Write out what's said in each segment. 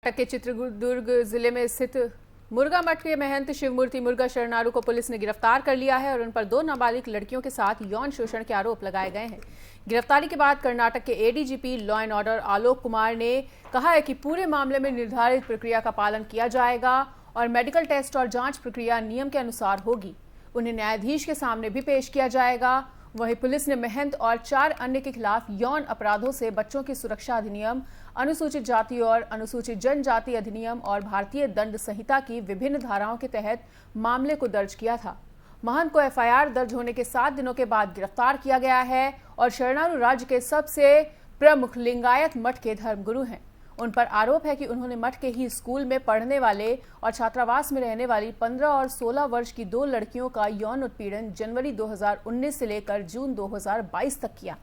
कर्नाटक के चित्रदुर्ग जिले में स्थित मुर्गा मठ के महंत शिवमूर्ति मुर्गा शरणारू को पुलिस ने गिरफ्तार कर लिया है और उन पर 2 नाबालिग लड़कियों के साथ यौन शोषण के आरोप लगाए गए हैं। गिरफ्तारी के बाद कर्नाटक के ADGP law and order Alok Kumar ने कहा है कि पूरे मामले में निर्धारित प्रक्रिया का पालन किया जाएगा और मेडिकल टेस्ट और जांच प्रक्रिया नियम के अनुसार होगी। उन्हें न्यायाधीश के सामने भी पेश किया जाएगा। वहीं पुलिस ने महंत और 4 अन्य के खिलाफ यौन अपराधों से बच्चों की सुरक्षा अधिनियम, अनुसूचित जाति और अनुसूचित जनजाति अधिनियम और भारतीय दंड संहिता की विभिन्न धाराओं के तहत मामले को दर्ज किया था। महंत को एफआईआर दर्ज होने के 7 दिनों के बाद गिरफ्तार किया गया है और शरणारू राज्य के सबसे प्रमुख लिंगायत मठ के धर्मगुरु हैं। उन पर आरोप है कि उन्होंने मठ के ही स्कूल में पढ़ने वाले और छात्रावास में रहने वाली 15 और 16 वर्ष की 2 लड़कियों का यौन उत्पीड़न जनवरी 2019 से लेकर जून 2022 तक किया।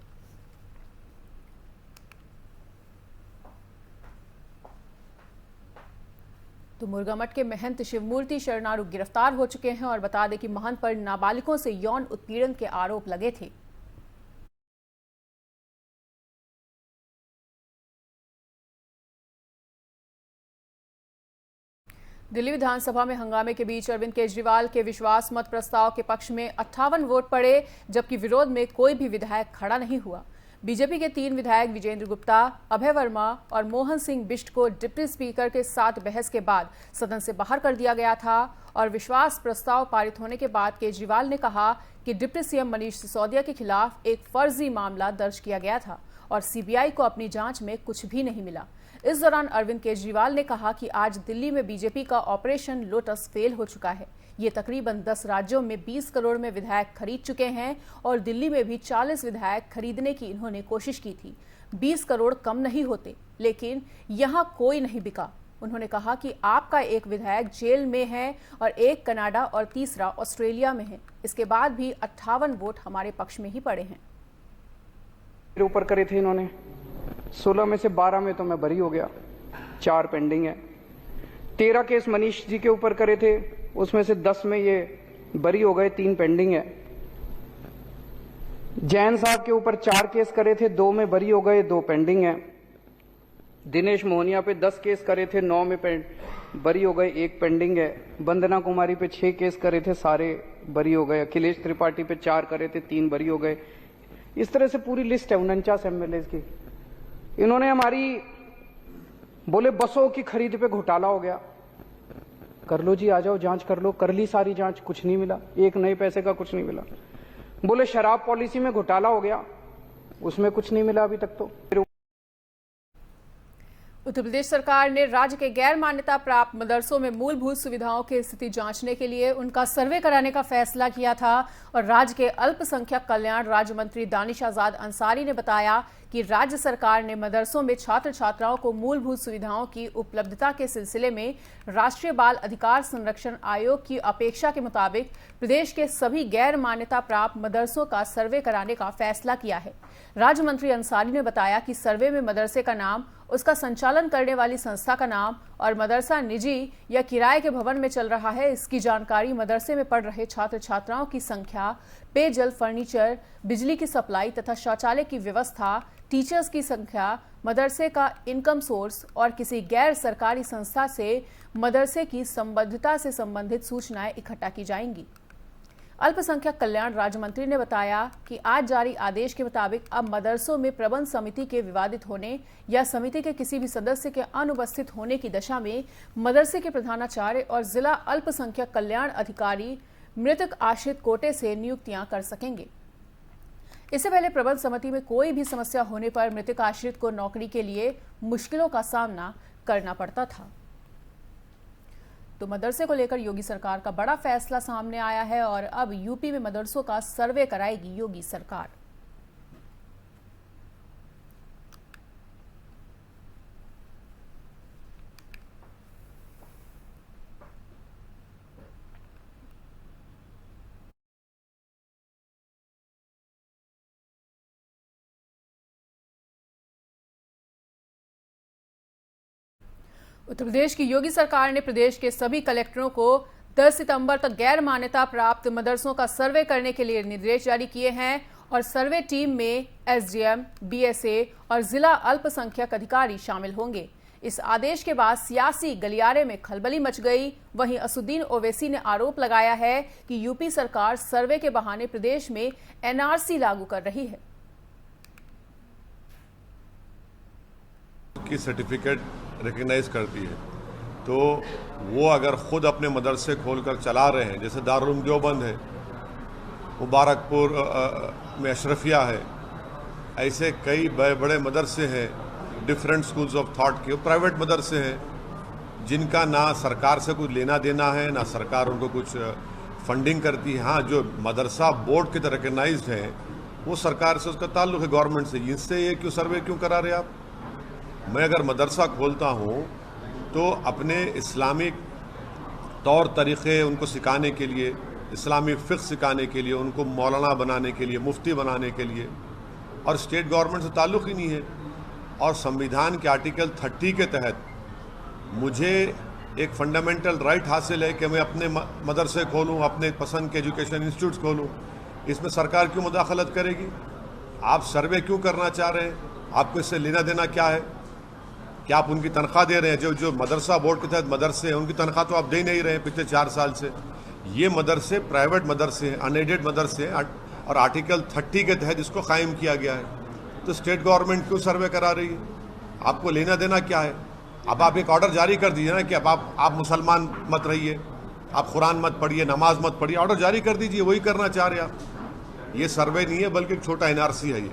तो मुर्गा मठ के महंत शिवमूर्ति शरणारू गिरफ्तार हो चुके हैं और बता दें कि महंत पर नाबालिगों से यौन उत्पीड़न के आरोप लगे थे। दिल्ली विधानसभा में हंगामे के बीच अरविंद केजरीवाल के विश्वास मत प्रस्ताव के पक्ष में 58 वोट पड़े, जबकि विरोध में कोई भी विधायक खड़ा नहीं हुआ। बीजेपी के 3 विधायक विजेंद्र गुप्ता, अभय वर्मा और मोहन सिंह बिष्ट को डिप्टी स्पीकर के साथ बहस के बाद सदन से बाहर कर दिया गया था और विश्वास प्रस्ताव पारित होने के बाद केजरीवाल ने कहा कि डिप्टी सीएम मनीष सिसोदिया के खिलाफ एक फर्जी मामला दर्ज किया गया था और सीबीआई को अपनी जांच में कुछ भी नहीं मिला। इस दौरान अरविंद केजरीवाल ने कहा कि आज दिल्ली में बीजेपी का ऑपरेशन लोटस फेल हो चुका है। ये तकरीबन 10 राज्यों में 20 करोड़ में विधायक खरीद चुके हैं और दिल्ली में भी 40 विधायक खरीदने की इन्होंने कोशिश की थी। 20 करोड़ कम नहीं होते, लेकिन यहाँ कोई नहीं बिका। उन्होंने कहा कि आपका एक विधायक जेल में है और एक कनाडा और तीसरा ऑस्ट्रेलिया में है। इसके बाद भी 58 वोट हमारे पक्ष में ही पड़े हैं। ऊपर करे थे इन्होंने 16 में से 12 में तो मैं बरी हो गया, 4 पेंडिंग है। 13 केस मनीष जी के ऊपर करे थे, उसमें से 10 में ये बरी हो गए, 3 पेंडिंग है। जैन साहब के ऊपर 4 केस करे थे, 2 में बरी हो गए, 2 पेंडिंग है। दिनेश मोहनिया पे 10 केस करे थे, 9 में बरी हो गए, 1 पेंडिंग है। वंदना कुमारी पे 6 केस करे थे, सारे बरी हो गए। अखिलेश त्रिपाठी पे 4 करे थे, 3 बरी हो गए। इस तरह से पूरी लिस्ट है 49 एमएलए की। इन्होंने हमारी बोले बसों की खरीद पे घोटाला हो गया, कर लो जी, आ जाओ जांच कर लो। कर ली सारी जांच, कुछ नहीं मिला, एक नए पैसे का कुछ नहीं मिला। बोले शराब पॉलिसी में घोटाला हो गया, उसमें कुछ नहीं मिला अभी तक। तो उत्तर प्रदेश सरकार ने राज्य के गैर मान्यता प्राप्त मदरसों में मूलभूत सुविधाओं की स्थिति जांचने के लिए उनका सर्वे कराने का फैसला किया था और राज्य के अल्पसंख्यक कल्याण राज्य मंत्री दानिश आजाद अंसारी ने बताया कि राज्य सरकार ने मदरसों में छात्र छात्राओं को मूलभूत सुविधाओं की उपलब्धता के सिलसिले में राष्ट्रीय बाल अधिकार संरक्षण आयोग की अपेक्षा के मुताबिक प्रदेश के सभी गैर मान्यता प्राप्त मदरसों का सर्वे कराने का फैसला किया है। राज्य मंत्री अंसारी ने बताया कि सर्वे में मदरसे का नाम, उसका संचालन करने वाली संस्था का नाम और मदरसा निजी या किराए के भवन में चल रहा है, इसकी जानकारी, मदरसे में पढ़ रहे छात्र छात्राओं की संख्या, पेयजल, फर्नीचर, बिजली की सप्लाई तथा शौचालय की व्यवस्था, टीचर्स की संख्या, मदरसे का इनकम सोर्स और किसी गैर सरकारी संस्था से मदरसे की संबद्धता से संबंधित सूचनाएं इकट्ठा की जाएंगी। अल्पसंख्यक कल्याण राज्य मंत्री ने बताया कि आज जारी आदेश के मुताबिक अब मदरसों में प्रबंध समिति के विवादित होने या समिति के किसी भी सदस्य के अनुपस्थित होने की दशा में मदरसे के प्रधानाचार्य और जिला अल्पसंख्यक कल्याण अधिकारी मृतक आश्रित कोटे से नियुक्तियां कर सकेंगे। इससे पहले प्रबंध समिति में कोई भी समस्या होने पर मृतक आश्रित को नौकरी के लिए मुश्किलों का सामना करना पड़ता था। तो मदरसे को लेकर योगी सरकार का बड़ा फैसला सामने आया है और अब यूपी में मदरसों का सर्वे कराएगी योगी सरकार। उत्तर प्रदेश की योगी सरकार ने प्रदेश के सभी कलेक्टरों को 10 सितंबर तक गैर मान्यता प्राप्त मदरसों का सर्वे करने के लिए निर्देश जारी किए हैं और सर्वे टीम में एसडीएम, बीएसए और जिला अल्पसंख्यक अधिकारी शामिल होंगे। इस आदेश के बाद सियासी गलियारे में खलबली मच गई। वहीं असुद्दीन ओवैसी ने आरोप लगाया है कि यूपी सरकार सर्वे के बहाने प्रदेश में एनआरसी लागू कर रही है। की सर्टिफिकेट रिकग्नाइज करती है, तो वो अगर खुद अपने मदरसे खोलकर चला रहे हैं, जैसे दारुल देवबंद है, मुबारकपुर में अशरफिया है, ऐसे कई बड़े मदरसे हैं, डिफरेंट स्कूल्स ऑफ थॉट के प्राइवेट मदरसे हैं जिनका ना सरकार से कुछ लेना देना है, ना सरकार उनको कुछ फंडिंग करती है। हाँ, जो मदरसा बोर्ड की तरह रिकग्नाइज्ड है वो सरकार से उसका ताल्लुक है, गवर्नमेंट से। इनसे ये क्यों सर्वे क्यों करा रहे आप? मैं अगर मदरसा खोलता हूँ तो अपने इस्लामिक तौर तरीक़े उनको सिखाने के लिए, इस्लामी फ़िक़्ह सिखाने के लिए, उनको मौलाना बनाने के लिए, मुफ्ती बनाने के लिए, और स्टेट गवर्नमेंट से ताल्लुक़ ही नहीं है। और संविधान के आर्टिकल 30 के तहत मुझे एक फंडामेंटल राइट हासिल है कि मैं अपने मदरसे खोलूँ, अपने पसंद के एजुकेशन इंस्टीट्यूट्स खोलूँ। इसमें सरकार क्यों मुदाखलत करेगी? आप सर्वे क्यों करना चाह रहे हैं? आपको इससे लेना देना क्या है? क्या आप उनकी तनख्वाह दे रहे हैं? जो मदरसा बोर्ड के तहत मदरसे हैं उनकी तनख्वाह तो आप दे नहीं रहे हैं पिछले 4 साल से। ये मदरसे प्राइवेट मदरसे हैं, अनएडेड मदरसे हैं, और आर्टिकल 30 के तहत इसको कायम किया गया है। तो स्टेट गवर्नमेंट क्यों सर्वे करा रही है? आपको लेना देना क्या है? अब आप एक ऑर्डर जारी कर दीजिए ना कि अब आप मुसलमान मत रहिए, आप कुरान मत पढ़िए, नमाज मत पढ़िए, ऑर्डर जारी कर दीजिए। वही करना चाह रहे आप। ये सर्वे नहीं है बल्कि एक छोटा एनआरसी है। ये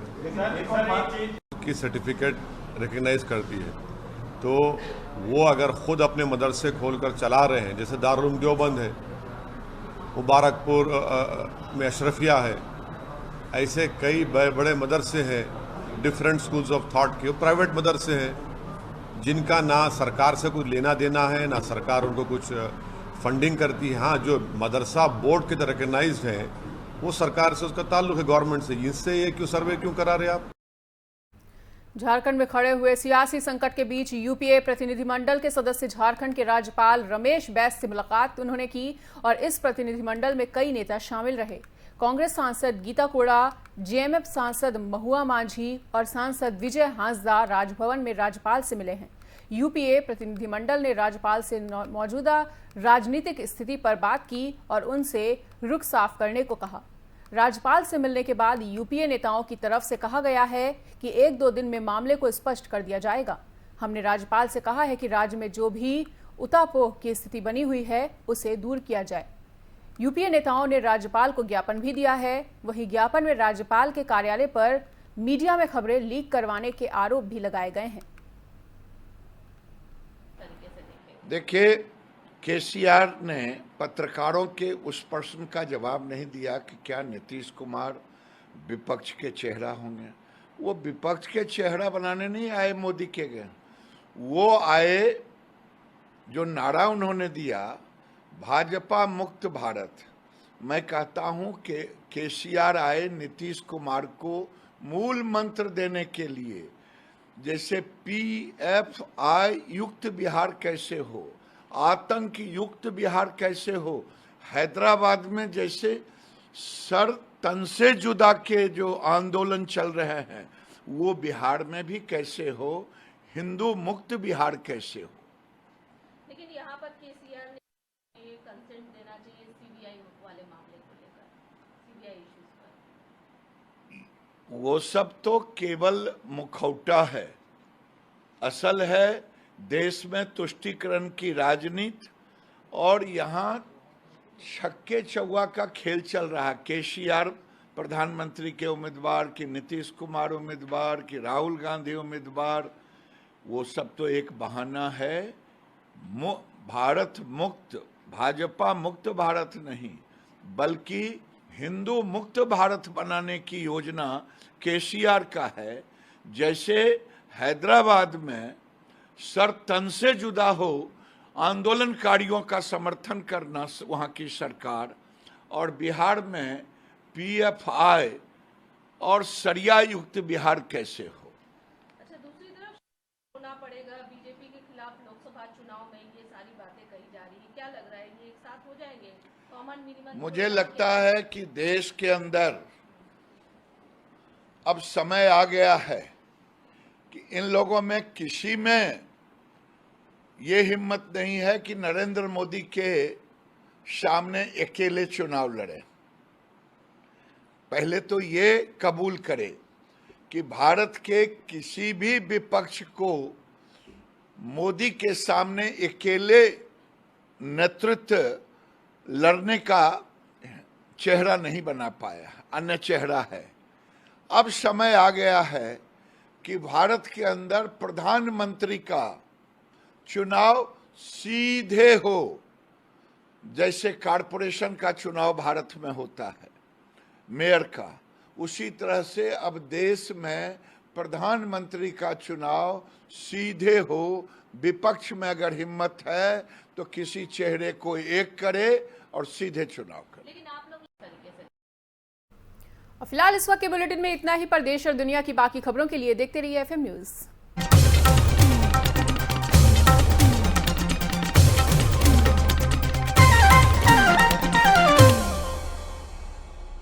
की सर्टिफिकेट रिकग्नाइज करती है, तो वो अगर खुद अपने मदरसे खोलकर चला रहे हैं, जैसे दारुल देवबंद है, मुबारकपुर में अशरफिया है, ऐसे कई बड़े मदरसे हैं, डिफरेंट स्कूल्स ऑफ थॉट के प्राइवेट मदरसे हैं जिनका ना सरकार से कुछ लेना देना है, ना सरकार उनको कुछ फंडिंग करती है। हाँ, जो मदरसा बोर्ड की तरह रिकग्नाइज्ड है वो सरकार से उसका ताल्लुक है, गवर्नमेंट से। इनसे ये क्यों सर्वे क्यों करा रहे आप? झारखंड में खड़े हुए सियासी संकट के बीच यूपीए प्रतिनिधिमंडल के सदस्य झारखंड के राज्यपाल रमेश बैस से मुलाकात उन्होंने की और इस प्रतिनिधिमंडल में कई नेता शामिल रहे। कांग्रेस सांसद गीता कोड़ा, जेएमएफ सांसद महुआ मांझी और सांसद विजय हांसदा राजभवन में राज्यपाल से मिले हैं। यूपीए प्रतिनिधिमंडल ने राज्यपाल से मौजूदा राजनीतिक स्थिति पर बात की और उनसे रुख साफ करने को कहा। राज्यपाल से मिलने के बाद यूपीए नेताओं की तरफ से कहा गया है कि 1-2 दिन में मामले को स्पष्ट कर दिया जाएगा। हमने राज्यपाल से कहा है कि राज्य में जो भी उतापोह की स्थिति बनी हुई है उसे दूर किया जाए। यूपीए नेताओं ने राज्यपाल को ज्ञापन भी दिया है। वहीं ज्ञापन में राज्यपाल के कार्यालय पर मीडिया में खबरें लीक करवाने के आरोप भी लगाए गए हैं। देखिए, केसीआर ने पत्रकारों के उस प्रश्न का जवाब नहीं दिया कि क्या नीतीश कुमार विपक्ष के चेहरा होंगे। वो विपक्ष के चेहरा बनाने नहीं आए मोदी के गए, वो आए, जो नारा उन्होंने दिया, भाजपा मुक्त भारत। मैं कहता हूं कि केसीआर आए नीतीश कुमार को मूल मंत्र देने के लिए, जैसे PFI युक्त बिहार कैसे हो, आतंक युक्त बिहार कैसे हो, हैदराबाद में जैसे सर तन से जुदा के जो आंदोलन चल रहे हैं वो बिहार में भी कैसे हो, हिंदू मुक्त बिहार कैसे हो। लेकिन यहाँ पर केसीआर ने कंसेंट देना चाहिए सीबीआई वाले मामले को लेकर, सीबीआई इश्यूज पर। वो सब तो केवल मुखौटा है। असल है देश में तुष्टीकरण की राजनीति, और यहाँ छक्के चौवा का खेल चल रहा है। केसीआर प्रधानमंत्री के उम्मीदवार, कि नीतीश कुमार उम्मीदवार, कि राहुल गांधी उम्मीदवार, वो सब तो एक बहाना है। भारत मुक्त, भाजपा मुक्त भारत नहीं बल्कि हिंदू मुक्त भारत बनाने की योजना केसीआर का है। जैसे हैदराबाद में सर तन से जुदा हो आंदोलनकारियों का समर्थन करना वहाँ की सरकार, और बिहार में PFI और सरिया युक्त बिहार कैसे हो। अच्छा, दूसरी तरफ होना पड़ेगा बीजेपी के खिलाफ लोकसभा चुनाव में, ये सारी बातें कही जा रही है, क्या लग रहा है ये एक साथ हो जाएंगे? कॉमन मिनिमम मुझे लगता है कि देश के अंदर अब समय आ गया है कि इन लोगों में किसी में ये हिम्मत नहीं है कि नरेंद्र मोदी के सामने अकेले चुनाव लड़े। पहले तो ये कबूल करे कि भारत के किसी भी विपक्ष को मोदी के सामने अकेले नेतृत्व लड़ने का चेहरा नहीं बना पाया, अन्य चेहरा है। अब समय आ गया है कि भारत के अंदर प्रधानमंत्री का चुनाव सीधे हो, जैसे कॉरपोरेशन का चुनाव भारत में होता है मेयर का, उसी तरह से अब देश में प्रधानमंत्री का चुनाव सीधे हो। विपक्ष में अगर हिम्मत है तो किसी चेहरे को एक करे और सीधे चुनाव करे। लेकिन आप लोग इस तरीके से और फिलहाल इस वक्त के बुलेटिन में इतना ही। पर देश और दुनिया की बाकी खबरों के लिए देखते रहिए FM न्यूज।